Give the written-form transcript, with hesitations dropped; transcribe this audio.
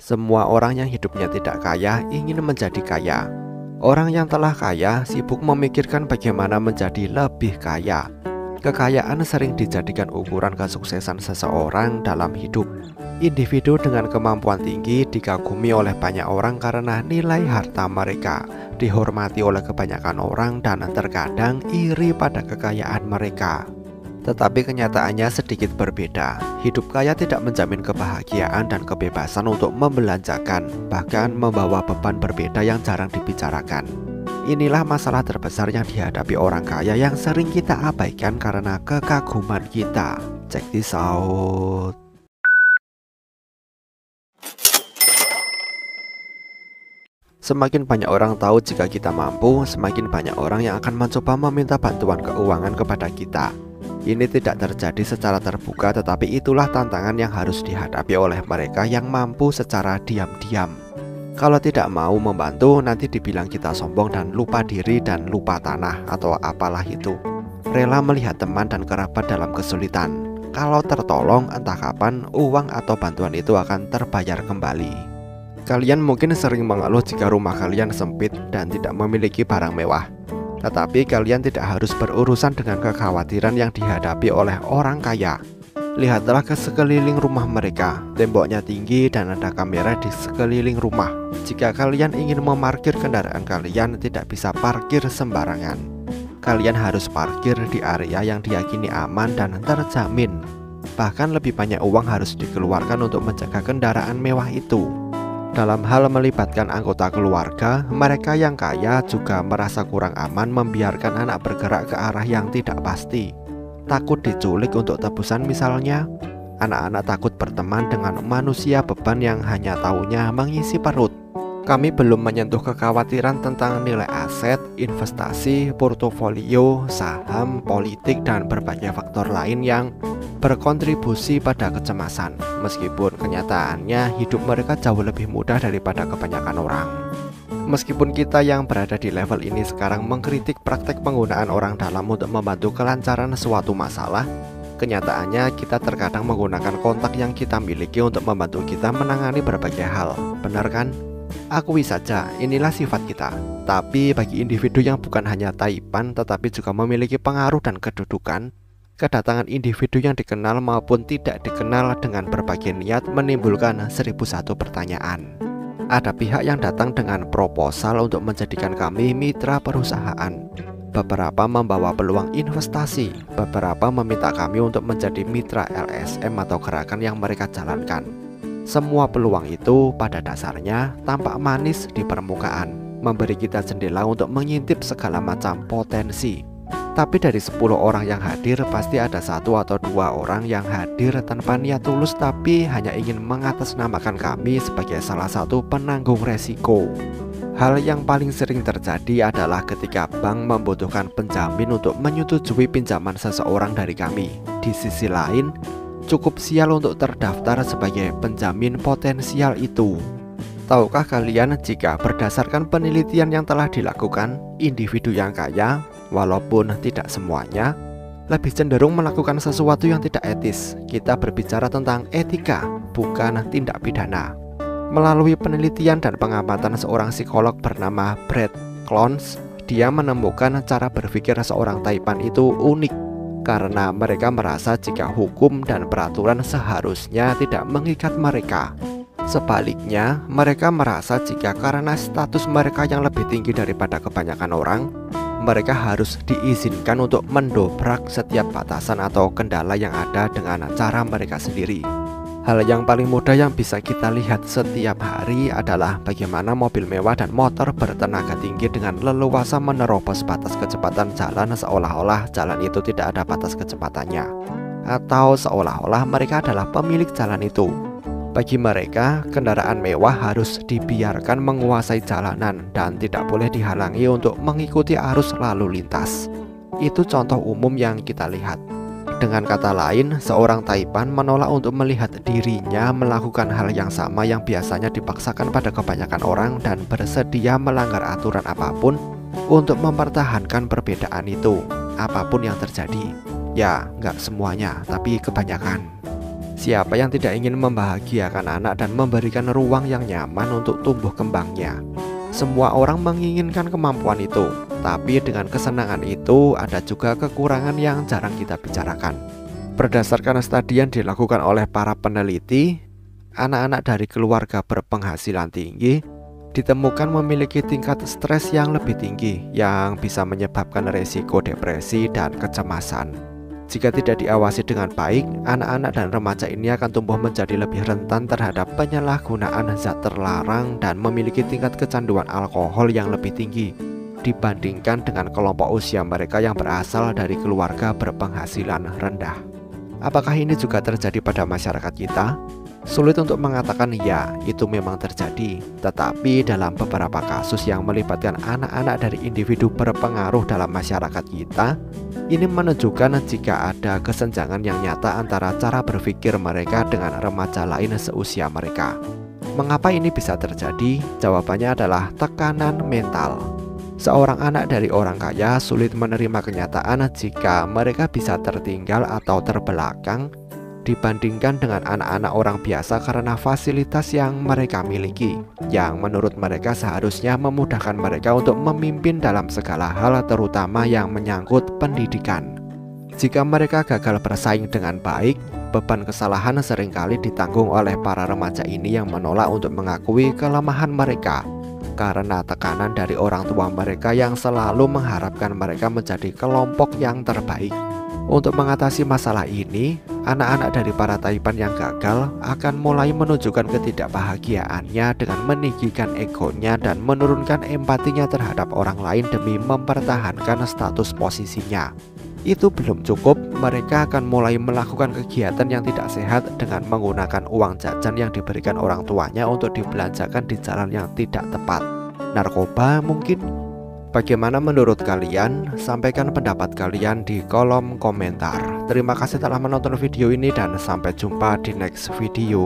Semua orang yang hidupnya tidak kaya ingin menjadi kaya. Orang yang telah kaya sibuk memikirkan bagaimana menjadi lebih kaya. Kekayaan sering dijadikan ukuran kesuksesan seseorang dalam hidup. Individu dengan kemampuan tinggi dikagumi oleh banyak orang karena nilai harta mereka, dihormati oleh kebanyakan orang, dan terkadang iri pada kekayaan mereka. Tetapi kenyataannya sedikit berbeda. Hidup kaya tidak menjamin kebahagiaan dan kebebasan untuk membelanjakan, bahkan membawa beban berbeda yang jarang dibicarakan. Inilah masalah terbesar yang dihadapi orang kaya yang sering kita abaikan karena kekaguman kita. Check this out. Semakin banyak orang tahu jika kita mampu, semakin banyak orang yang akan mencoba meminta bantuan keuangan kepada kita. Ini tidak terjadi secara terbuka, tetapi itulah tantangan yang harus dihadapi oleh mereka yang mampu secara diam-diam. Kalau tidak mau membantu, nanti dibilang kita sombong dan lupa diri dan lupa tanah atau apalah itu. Rela melihat teman dan kerabat dalam kesulitan. Kalau tertolong, entah kapan uang atau bantuan itu akan terbayar kembali. Kalian mungkin sering mengeluh jika rumah kalian sempit dan tidak memiliki barang mewah. Tetapi kalian tidak harus berurusan dengan kekhawatiran yang dihadapi oleh orang kaya. Lihatlah ke sekeliling rumah mereka. Temboknya tinggi dan ada kamera di sekeliling rumah. Jika kalian ingin memarkir kendaraan kalian, tidak bisa parkir sembarangan. Kalian harus parkir di area yang diyakini aman dan terjamin. Bahkan lebih banyak uang harus dikeluarkan untuk menjaga kendaraan mewah itu. Dalam hal melibatkan anggota keluarga, mereka yang kaya juga merasa kurang aman membiarkan anak bergerak ke arah yang tidak pasti. Takut diculik untuk tebusan misalnya. Anak-anak takut berteman dengan manusia beban yang hanya taunya mengisi perut. Kami belum menyentuh kekhawatiran tentang nilai aset, investasi, portofolio, saham, politik, dan berbagai faktor lain yang berkontribusi pada kecemasan. Meskipun kenyataannya hidup mereka jauh lebih mudah daripada kebanyakan orang. Meskipun kita yang berada di level ini sekarang mengkritik praktek penggunaan orang dalam untuk membantu kelancaran suatu masalah, kenyataannya kita terkadang menggunakan kontak yang kita miliki untuk membantu kita menangani berbagai hal. Benar kan? Akui saja, inilah sifat kita. Tapi bagi individu yang bukan hanya taipan tetapi juga memiliki pengaruh dan kedudukan, kedatangan individu yang dikenal maupun tidak dikenal dengan berbagai niat menimbulkan 1001 pertanyaan. Ada pihak yang datang dengan proposal untuk menjadikan kami mitra perusahaan. Beberapa membawa peluang investasi, beberapa meminta kami untuk menjadi mitra LSM atau gerakan yang mereka jalankan. Semua peluang itu pada dasarnya tampak manis di permukaan, memberi kita jendela untuk mengintip segala macam potensi. Tapi dari 10 orang yang hadir, pasti ada 1 atau 2 orang yang hadir tanpa niat tulus tapi hanya ingin mengatasnamakan kami sebagai salah satu penanggung resiko. Hal yang paling sering terjadi adalah ketika bank membutuhkan penjamin untuk menyetujui pinjaman seseorang dari kami. Di sisi lain, cukup sial untuk terdaftar sebagai penjamin potensial itu. Tahukah kalian jika berdasarkan penelitian yang telah dilakukan, individu yang kaya, walaupun tidak semuanya, lebih cenderung melakukan sesuatu yang tidak etis. Kita berbicara tentang etika, bukan tindak pidana. Melalui penelitian dan pengamatan seorang psikolog bernama Brad Clones, dia menemukan cara berpikir seorang taipan itu unik, karena mereka merasa jika hukum dan peraturan seharusnya tidak mengikat mereka. Sebaliknya, mereka merasa jika karena status mereka yang lebih tinggi daripada kebanyakan orang, mereka harus diizinkan untuk mendobrak setiap batasan atau kendala yang ada dengan cara mereka sendiri. Hal yang paling mudah yang bisa kita lihat setiap hari adalah bagaimana mobil mewah dan motor bertenaga tinggi dengan leluasa menerobos batas kecepatan jalan seolah-olah jalan itu tidak ada batas kecepatannya, atau seolah-olah mereka adalah pemilik jalan itu. Bagi mereka, kendaraan mewah harus dibiarkan menguasai jalanan dan tidak boleh dihalangi untuk mengikuti arus lalu lintas. Itu contoh umum yang kita lihat. Dengan kata lain, seorang taipan menolak untuk melihat dirinya melakukan hal yang sama yang biasanya dipaksakan pada kebanyakan orang dan bersedia melanggar aturan apapun untuk mempertahankan perbedaan itu, apapun yang terjadi. Ya, nggak semuanya, tapi kebanyakan. Siapa yang tidak ingin membahagiakan anak dan memberikan ruang yang nyaman untuk tumbuh kembangnya? Semua orang menginginkan kemampuan itu, tapi dengan kesenangan itu ada juga kekurangan yang jarang kita bicarakan. Berdasarkan studi yang dilakukan oleh para peneliti, anak-anak dari keluarga berpenghasilan tinggi ditemukan memiliki tingkat stres yang lebih tinggi yang bisa menyebabkan resiko depresi dan kecemasan. Jika tidak diawasi dengan baik, anak-anak dan remaja ini akan tumbuh menjadi lebih rentan terhadap penyalahgunaan zat terlarang dan memiliki tingkat kecanduan alkohol yang lebih tinggi dibandingkan dengan kelompok usia mereka yang berasal dari keluarga berpenghasilan rendah. Apakah ini juga terjadi pada masyarakat kita? Sulit untuk mengatakan ya, itu memang terjadi. Tetapi dalam beberapa kasus yang melibatkan anak-anak dari individu berpengaruh dalam masyarakat kita, ini menunjukkan jika ada kesenjangan yang nyata antara cara berpikir mereka dengan remaja lain seusia mereka. Mengapa ini bisa terjadi? Jawabannya adalah tekanan mental. Seorang anak dari orang kaya sulit menerima kenyataan jika mereka bisa tertinggal atau terbelakang dibandingkan dengan anak-anak orang biasa karena fasilitas yang mereka miliki, yang menurut mereka seharusnya memudahkan mereka untuk memimpin dalam segala hal, terutama yang menyangkut pendidikan. Jika mereka gagal bersaing dengan baik, beban kesalahan seringkali ditanggung oleh para remaja ini yang menolak untuk mengakui kelemahan mereka karena tekanan dari orang tua mereka yang selalu mengharapkan mereka menjadi kelompok yang terbaik. Untuk mengatasi masalah ini, anak-anak dari para taipan yang gagal akan mulai menunjukkan ketidakbahagiaannya dengan meninggikan egonya dan menurunkan empatinya terhadap orang lain demi mempertahankan status posisinya. Itu belum cukup, mereka akan mulai melakukan kegiatan yang tidak sehat dengan menggunakan uang jajan yang diberikan orang tuanya untuk dibelanjakan di jalan yang tidak tepat. Narkoba mungkin. Bagaimana menurut kalian? Sampaikan pendapat kalian di kolom komentar. Terima kasih telah menonton video ini dan sampai jumpa di next video.